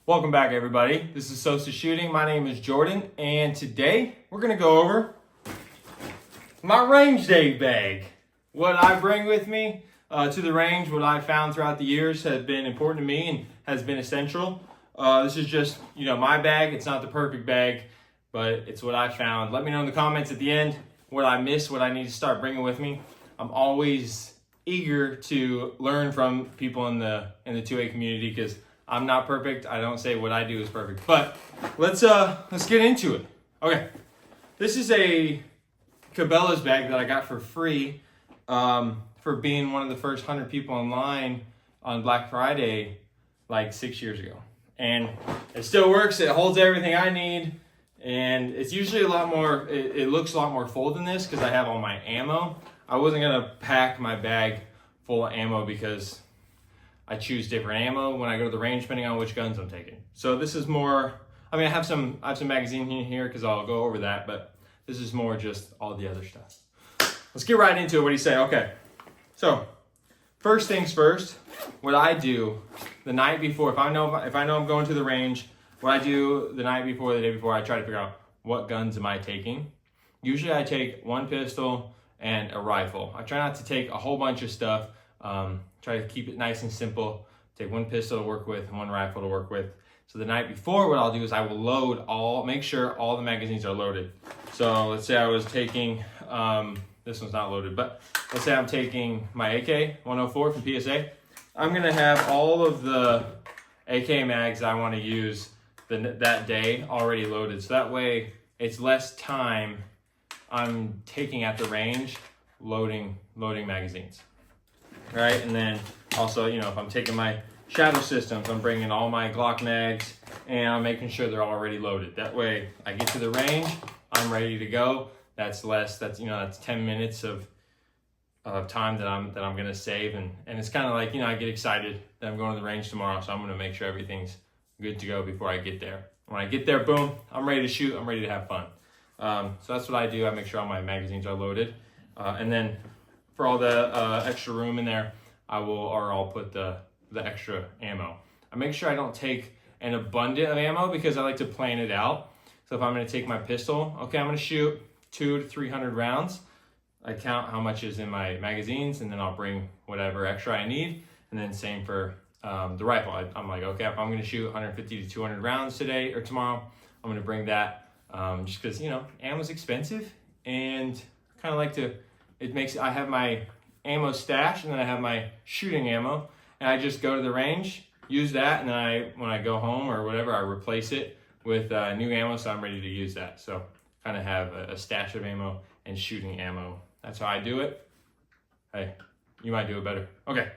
Welcome back, everybody. This is Sosa Shooting. My name is Jordan, and today we're gonna go over my range day bag. What I bring with me to the range, what I've found throughout the years has been important to me and has been essential. This is just, my bag. It's not the perfect bag, but it's what I found. Let me know in the comments at the end what I miss, what I need to start bringing with me. I'm always eager to learn from people in the 2A community because I'm not perfect. I don't say what I do is perfect, but let's get into it. Okay, this is a Cabela's bag that I got for free for being one of the first 100 people in line on Black Friday like 6 years ago, and it still works. It holds everything I need, and it's usually a lot more. It looks a lot more full than this because I have all my ammo. I wasn't gonna pack my bag full of ammo because I choose different ammo when I go to the range depending on which guns I'm taking. So this is more, I have some magazine in here because I'll go over that, but this is more just all the other stuff. Let's get right into it. What do you say? Okay. So first things first, what I do the night before, if I know I'm going to the range, what I do the night before, the day before, I try to figure out what guns am I taking. Usually I take one pistol and a rifle. I try not to take a whole bunch of stuff. Try to keep it nice and simple. Take one pistol to work with, one rifle to work with. So the night before, what I'll do is I will make sure all the magazines are loaded. So let's say I was taking, this one's not loaded, but let's say I'm taking my AK-104 from PSA. I'm gonna have all of the AK mags I wanna use that day already loaded. So that way it's less time I'm taking at the range loading magazines. Right, and then also, if I'm taking my shadow systems, I'm bringing all my Glock mags and I'm making sure they're already loaded. That way I get to the range, I'm ready to go. That's 10 minutes of time that I'm gonna save, and it's kind of like, I get excited that I'm going to the range tomorrow, so I'm gonna make sure everything's good to go before I get there. When I get there, boom, I'm ready to shoot, I'm ready to have fun. So that's what I do. I make sure all my magazines are loaded, and then for all the extra room in there, I'll put the extra ammo. I make sure I don't take an abundant of ammo because I like to plan it out. So if I'm gonna take my pistol, okay, I'm gonna shoot 200 to 300 rounds. I count how much is in my magazines, and then I'll bring whatever extra I need. And then same for the rifle. I'm like, okay, if I'm gonna shoot 150 to 200 rounds today or tomorrow, I'm gonna bring that just because, ammo's expensive, and kind of like to, I have my ammo stash, and then I have my shooting ammo, and I just go to the range, use that, and then when I go home or whatever, I replace it with new ammo, so I'm ready to use that. So kind of have a stash of ammo and shooting ammo. That's how I do it. Hey, you might do it better. Okay,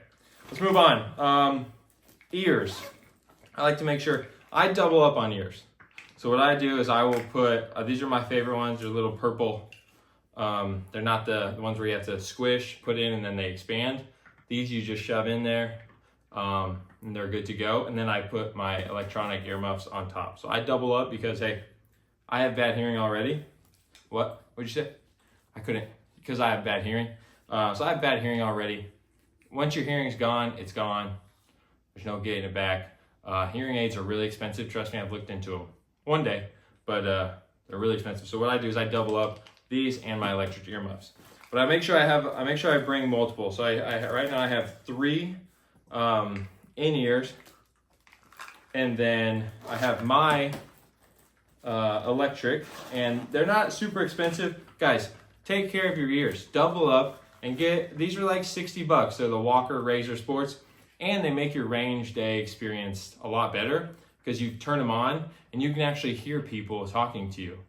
let's move on. Ears. I like to make sure I double up on ears. So what I do is I will put, these are my favorite ones. They're little purple. They're not the ones where you have to squish, put in, and then they expand. These you just shove in there, and they're good to go. And then I put my electronic earmuffs on top. So I double up because, hey, I have bad hearing already. What'd you say? I couldn't, because I have bad hearing. So I have bad hearing already. Once your hearing's gone, it's gone. There's no getting it back. Hearing aids are really expensive. Trust me, I've looked into them one day, but they're really expensive. So what I do is I double up these and my electric earmuffs. But I make sure I bring multiple. So I right now I have 3 in-ears, and then I have my electric, and they're not super expensive. Guys, take care of your ears. Double up and these are like $60. They're the Walker Razor Sports, and they make your range day experience a lot better because you turn them on and you can actually hear people talking to you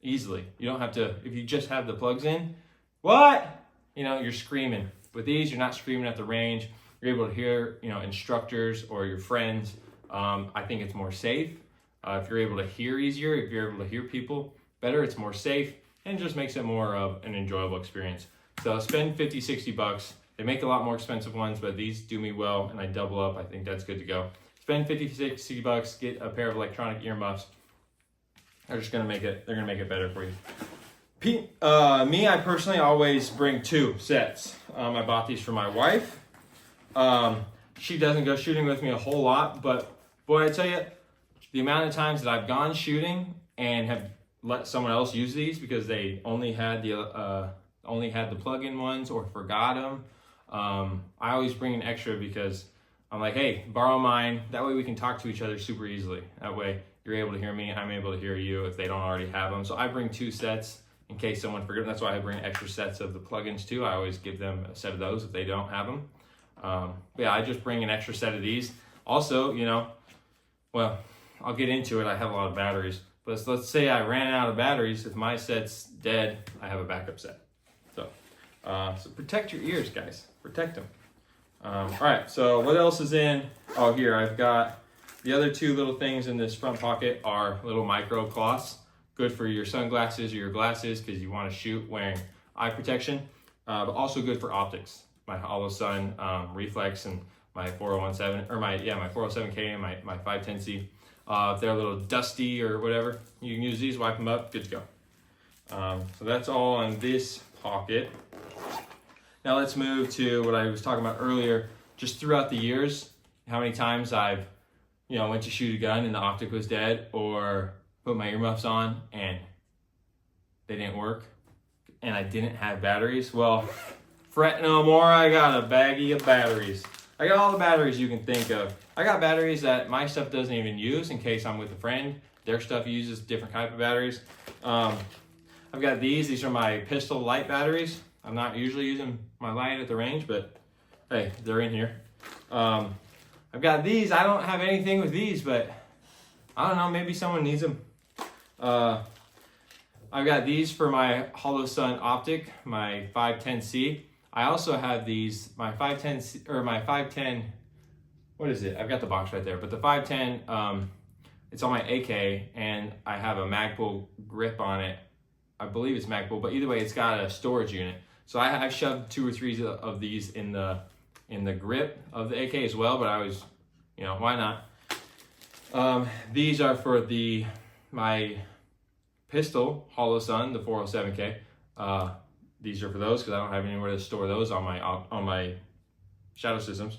easily. You don't have to, if you just have the plugs in, you're screaming. With these, you're not screaming at the range. You're able to hear, instructors or your friends. I think it's more safe. If you're able to hear easier, if you're able to hear people better, it's more safe, and just makes it more of an enjoyable experience. So spend $50, $60. They make a lot more expensive ones, but these do me well, and I double up. I think that's good to go. Spend $50, $60, get a pair of electronic earmuffs. They're gonna make it better for you. Me, I personally always bring 2 sets. I bought these for my wife. She doesn't go shooting with me a whole lot, but boy, I tell you, the amount of times that I've gone shooting and have let someone else use these because they only had the plug-in ones or forgot them. I always bring an extra because I'm like, hey, borrow mine. That way we can talk to each other super easily. That way you're able to hear me, I'm able to hear you if they don't already have them. So I bring 2 sets in case someone forgets. That's why I bring extra sets of the plugins too. I always give them a set of those if they don't have them. But yeah, I just bring an extra set of these. Also, you know, well, I'll get into it. I have a lot of batteries. But let's say I ran out of batteries. If my set's dead, I have a backup set. So protect your ears, guys. Protect them. All right, so what else is in? Oh, here, I've got the other 2 little things in this front pocket are little micro cloths. Good for your sunglasses or your glasses because you want to shoot wearing eye protection, but also good for optics. My Holosun Reflex and my 401-7, or my 407K and my 510C. If they're a little dusty or whatever, you can use these, wipe them up, good to go. So that's all in this pocket. Now let's move to what I was talking about earlier. Just throughout the years, how many times I've, went to shoot a gun and the optic was dead, or put my earmuffs on and they didn't work, and I didn't have batteries. Well, fret no more. I got a baggie of batteries. I got all the batteries you can think of. I got batteries that my stuff doesn't even use in case I'm with a friend. Their stuff uses different type of batteries. I've got these. These are my pistol light batteries. I'm not usually using my light at the range, but hey, they're in here. I've got these. I don't have anything with these, but I don't know, maybe someone needs them. I've got these for my Holosun optic, my 510C. I also have these, my 510C, or my 510, what is it? I've got the box right there, but the 510, it's on my AK, and I have a Magpul grip on it. I believe it's Magpul, but either way, it's got a storage unit. So I've shoved 2 or 3 of these in the grip of the AK as well, but I was, why not? These are for my pistol Holosun, the 407K. These are for those because I don't have anywhere to store those on my shadow systems.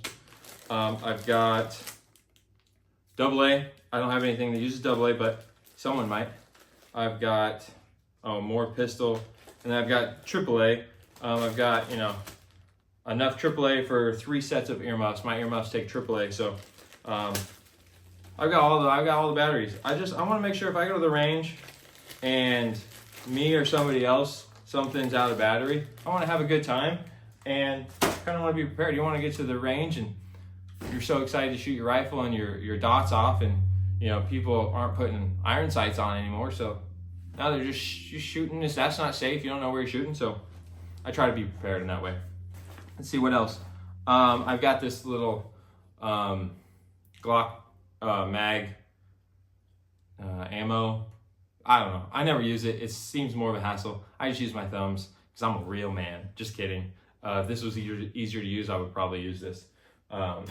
I've got AA. I don't have anything that uses AA, but someone might. I've got more pistol, and then I've got AAA. I've got enough AAA for 3 sets of earmuffs. My earmuffs take AAA, so I've got all the batteries. I want to make sure if I go to the range and me or somebody else, something's out of battery, I want to have a good time and kind of want to be prepared. You want to get to the range and you're so excited to shoot your rifle and your dots off, and people aren't putting iron sights on anymore, so now they're just shooting this. That's not safe. You don't know where you're shooting, so I try to be prepared in that way. Let's see what else. I've got this little Glock mag ammo. I don't know. I never use it. It seems more of a hassle. I just use my thumbs because I'm a real man. Just kidding. If this was easier to use, I would probably use this. I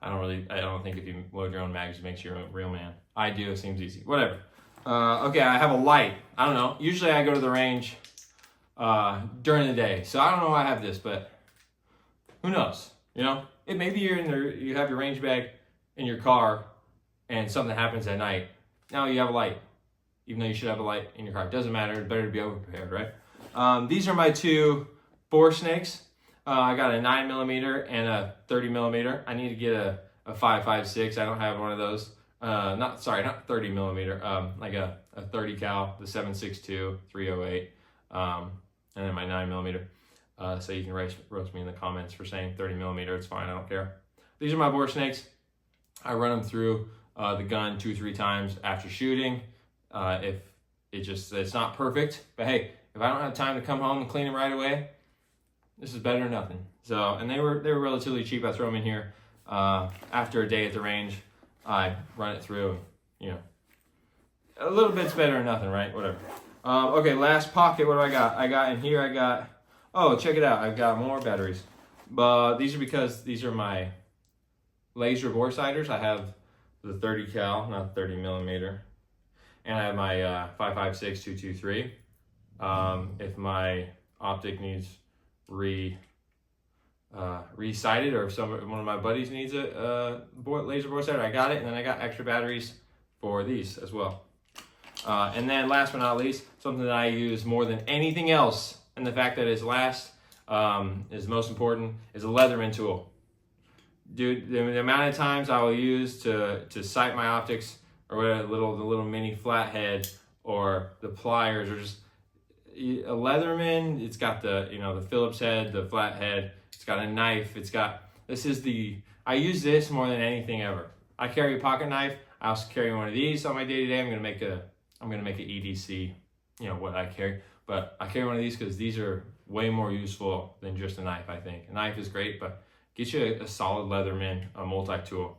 don't think if you load your own mags, it makes you a real man. I do. It seems easy. Whatever. Okay, I have a light. I don't know. Usually I go to the range during the day, so I don't know why I have this, but who knows? Maybe you have your range bag in your car, and something happens at night. Now you have a light, even though you should have a light in your car. It doesn't matter. It's better to be over prepared, right? These are my 2 bore snakes. I got a 9mm and a 30mm. I need to get a 5.56. I don't have one of those. Not 30mm. Like a 30 cal, the 7.62, 308, and then my 9mm. So you can roast me in the comments for saying 30mm. It's fine. I don't care. These are my bore snakes. I run them through the gun 2 or 3 times after shooting. If it's not perfect, but hey, if I don't have time to come home and clean them right away, this is better than nothing. So, and they were relatively cheap. I throw them in here after a day at the range. I run it through. A little bit's better than nothing, right? Whatever. Okay, last pocket. What do I got? I got in here. Oh, check it out. I've got more batteries, but these are because these are my laser bore sighters. I have the 30 cal, not 30mm, and I have my 5.56 223. If my optic needs re-sighted, or if one of my buddies needs a laser bore sighter, I got it. And then I got extra batteries for these as well. And then last but not least, something that I use more than anything else, and the fact that it's last is most important, is a Leatherman tool. Dude, the amount of times I will use to sight my optics, or whatever, the little mini flathead, or the pliers, or just a Leatherman. It's got the Phillips head, the flathead. It's got a knife. I use this more than anything ever. I carry a pocket knife. I also carry one of these on my day-to-day. I'm gonna make an EDC, what I carry. But I carry one of these because these are way more useful than just a knife, I think. A knife is great, but get you a solid Leatherman, a multi-tool.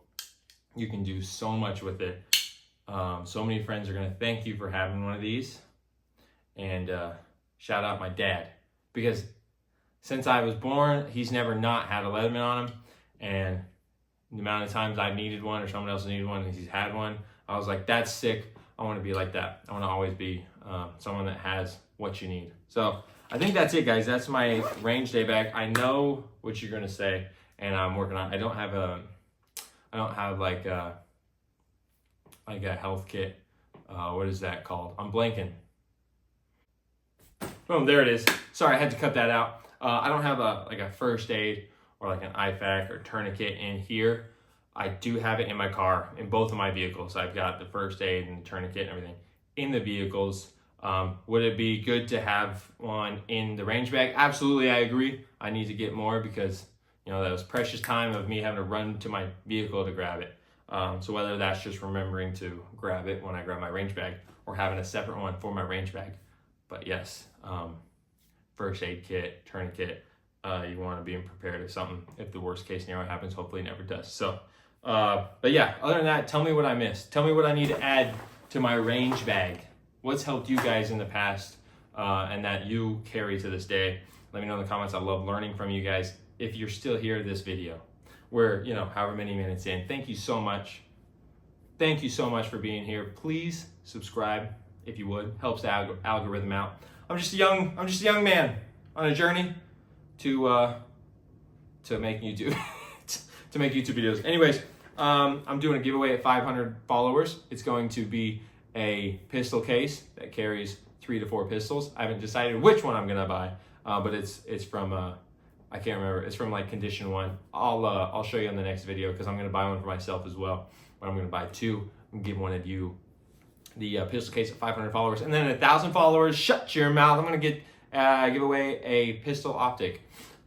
You can do so much with it. So many friends are gonna thank you for having one of these. And shout out my dad, because since I was born, he's never not had a Leatherman on him. And the amount of times I needed one, or someone else needed one, and he's had one, I was like, that's sick. I want to be like that. I want to always be someone that has what you need. So I think that's it, guys. That's my range day bag. I know what you're gonna say, and I'm working on. I don't have like a health kit. What is that called? I'm blanking. Boom, there it is. Sorry, I had to cut that out. I don't have a first aid or like an IFAK or tourniquet in here. I do have it in my car, in both of my vehicles. I've got the first aid and the tourniquet and everything in the vehicles. Would it be good to have one in the range bag? Absolutely, I agree. I need to get more, because that was precious time of me having to run to my vehicle to grab it. So whether that's just remembering to grab it when I grab my range bag, or having a separate one for my range bag. But yes, first aid kit, tourniquet, you want to be prepared if the worst case scenario happens. Hopefully it never does. So, but yeah, other than that, tell me what I missed. Tell me what I need to add to my range bag. What's helped you guys in the past, and that you carry to this day? Let me know in the comments. I love learning from you guys. If you're still here this video, we're, however many minutes in, thank you so much. Thank you so much for being here. Please subscribe if you would. Helps the algorithm out. I'm just a young man on a journey to make YouTube to make YouTube videos. Anyways, I'm doing a giveaway at 500 followers. It's going to be a pistol case that carries 3 to 4 pistols. I haven't decided which one I'm gonna buy, but it's from I can't remember. It's from like Condition One. I'll show you on the next video, because I'm gonna buy one for myself as well. But I'm gonna buy 2 and give one of you the pistol case at 500 followers, and then at 1,000 followers, shut your mouth. I'm gonna give away a pistol optic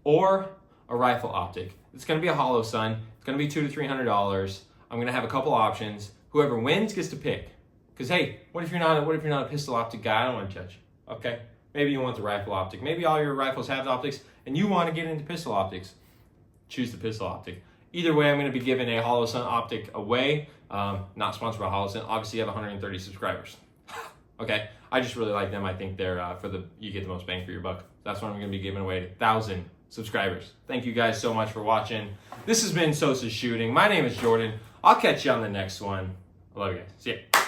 or a rifle optic. It's gonna be a Holosun. It's gonna be $200 to $300. I'm gonna have a couple options. Whoever wins gets to pick. Because hey, what if you're not a pistol optic guy? I don't want to judge. Okay, maybe you want the rifle optic. Maybe all your rifles have the optics, and you want to get into pistol optics. Choose the pistol optic. Either way, I'm going to be giving a Holosun optic away. Not sponsored by Holosun. Obviously, you have 130 subscribers. Okay, I just really like them. I think they're you get the most bang for your buck. That's what I'm going to be giving away to 1,000 subscribers. Thank you guys so much for watching. This has been Sosa's Shooting. My name is Jordan. I'll catch you on the next one. I love you guys. See ya.